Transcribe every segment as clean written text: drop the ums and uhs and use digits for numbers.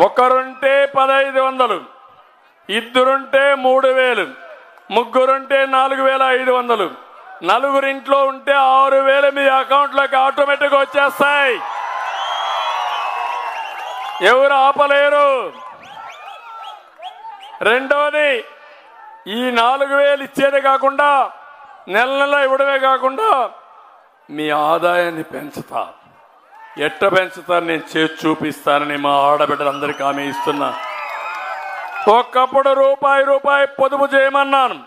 ఒకరుంటే 1500, ఇద్దరుంటే 3000, ముగ్గురుంటే 4500, నలుగురింట్లో ఉంటే 6000 మీ అకౌంట్లోకి ఆటోమేటిక్గా వచ్చేస్తాయి. ఎవరు ఆపలేరు. రెండోది, ఈ 4000 ఇచ్చేదే కాకుండా నెల నెల ఇవ్వడమే కాకుండా మీ ఆదాయాన్ని పెంచుతా. ఎట్ట పెంచుతాను నేను చేసి చూపిస్తానని మా ఆడబిడ్డలందరికీ హామీ ఇస్తున్నా. ఒకప్పుడు రూపాయి పొదుపు చేయమన్నాను,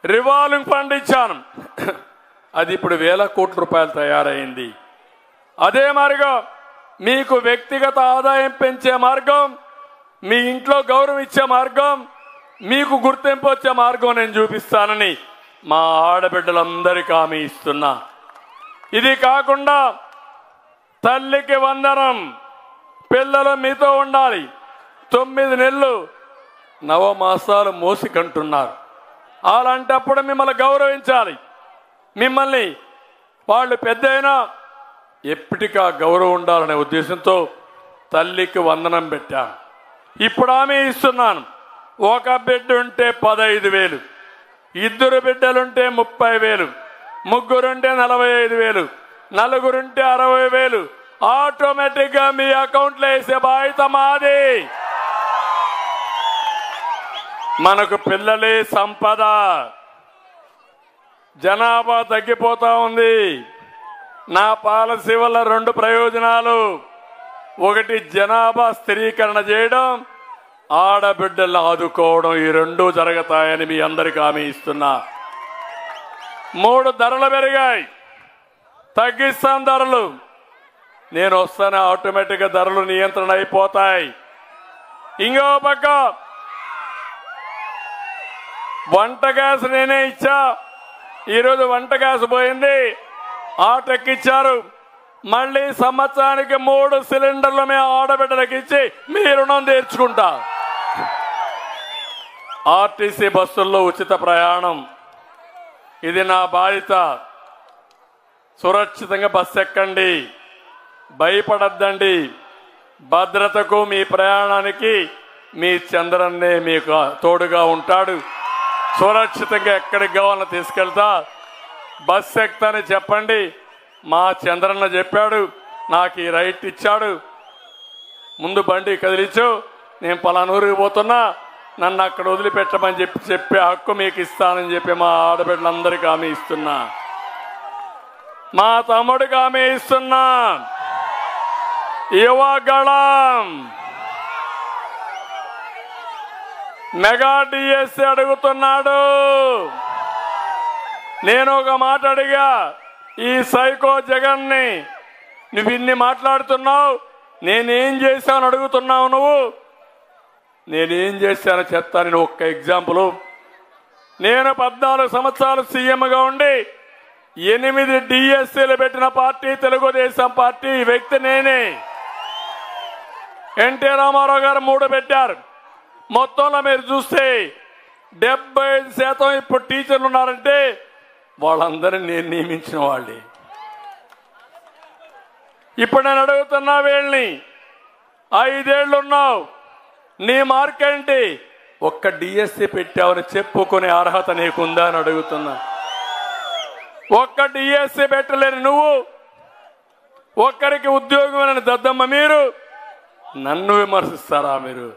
రివాల్వింగ్ ఫండ్ ఇచ్చాను. అది ఇప్పుడు 1000 కోట్ల రూపాయలు తయారైంది. అదే మారిగా మీకు వ్యక్తిగత ఆదాయం పెంచే మార్గం, మీ ఇంట్లో గౌరవం ఇచ్చే మార్గం, మీకు గుర్తింపు వచ్చే మార్గం నేను చూపిస్తానని మా ఆడబిడ్డలందరికీ హామీ ఇస్తున్నా. ఇది కాకుండా తల్లికి వందనం, పిల్లలు మీతో ఉండాలి. 9 నెలలు నవమాసాలు మోసి కంటున్నారు. అలాంటప్పుడు మిమ్మల్ని గౌరవించాలి. మిమ్మల్ని వాళ్ళు పెద్దయినా ఎప్పటికా గౌరవం ఉండాలనే ఉద్దేశంతో తల్లికి వందనం పెట్టాను. ఇప్పుడు హామీ ఇస్తున్నాను. ఒక బిడ్డ ఉంటే 15,000, ఇద్దరు బిడ్డలుంటే 30,000, ముగ్గురుంటే 45,000, నలుగురుంటే 60,000 ఆటోమేటిక్గా మీ అకౌంట్లో వేసే బాధ్యత మాది. మనకు పిల్లలే సంపద. జనాభా తగ్గిపోతా ఉంది. నా పాలసీ వల్ల 2 ప్రయోజనాలు. ఒకటి, జనాభా స్థిరీకరణ చేయడం, ఆడబిడ్డలను ఆదుకోవడం. ఈ 2 జరుగుతాయని మీ అందరికీ హామీ ఇస్తున్నా. 3, ధరలు పెరిగాయి, తగ్గిస్తాం ధరలు. నేను వస్తానే ఆటోమేటిక్గా ధరలు నియంత్రణ అయిపోతాయి. ఇంకో పక్క వంట గ్యాస్ నేనే ఇచ్చా. ఈరోజు వంట గ్యాస్ పోయింది, ఆటెక్కిచ్చారు. మళ్ళీ సంవత్సరానికి 3 సిలిండర్లు మేము ఆడబిడ్డలకు ఇచ్చి మీ రుణం తీర్చుకుంటా. ఆర్టీసీ బస్సుల్లో ఉచిత ప్రయాణం, ఇది నా బాధ్యత. సురక్షితంగా బస్సు ఎక్కండి, భయపడద్దండి. భద్రతకు మీ ప్రయాణానికి మీ చంద్రన్నే మీకు తోడుగా ఉంటాడు. సురక్షితంగా ఎక్కడికి కావాలని తీసుకెళ్తా. బస్సు ఎక్కుతానని చెప్పండి. మా చంద్రన్న చెప్పాడు, నాకు ఈ రైట్ ఇచ్చాడు. ముందు బండి కదిలించు, నేను పలానూరుకి పోతున్నా, నన్ను అక్కడ వదిలిపెట్టమని చెప్పే హక్కు మీకు ఇస్తానని చెప్పి మా ఆడబిడ్డలందరికీ హామీ ఇస్తున్నా. మా తమ్ముడికి హామీ ఇస్తున్నా. యువగళం మెగా డిఎస్సి అడుగుతున్నాడు. నేను ఒక మాట అడిగా, ఈ సైకో జగన్ని, నువ్వు ఇన్ని మాట్లాడుతున్నావు, నేనేం చేశాను అడుగుతున్నావు నువ్వు. నేనేం చేశాను చెప్తాను. ఒక్క ఎగ్జాంపుల్. నేను 14 సంవత్సరాలు సీఎంగా ఉండి 8 డిఎస్సీలు పెట్టిన పార్టీ తెలుగుదేశం పార్టీ. ఈ వ్యక్తి నేనే. ఎన్టీ రామారావు గారు 3 పెట్టారు. మొత్తంలో మీరు చూస్తే 75% ఇప్పుడు టీచర్లు ఉన్నారంటే వాళ్ళందరినీ నేను నియమించిన వాళ్ళే. ఇప్పుడు నేను అడుగుతున్నా, వీళ్ళని 5 ఏళ్ళు ఉన్నావు, నీ మార్క్ ఏంటి? ఒక్క డిఎస్సి పెట్టావని చెప్పుకునే అర్హత నీకుందా అని అడుగుతున్నా. ఒక్క డిఎస్సి పెట్టలేని నువ్వు, ఒక్కరికి ఉద్యోగం దద్దమ్మ మీరు నన్ను విమర్శిస్తారా? మీరు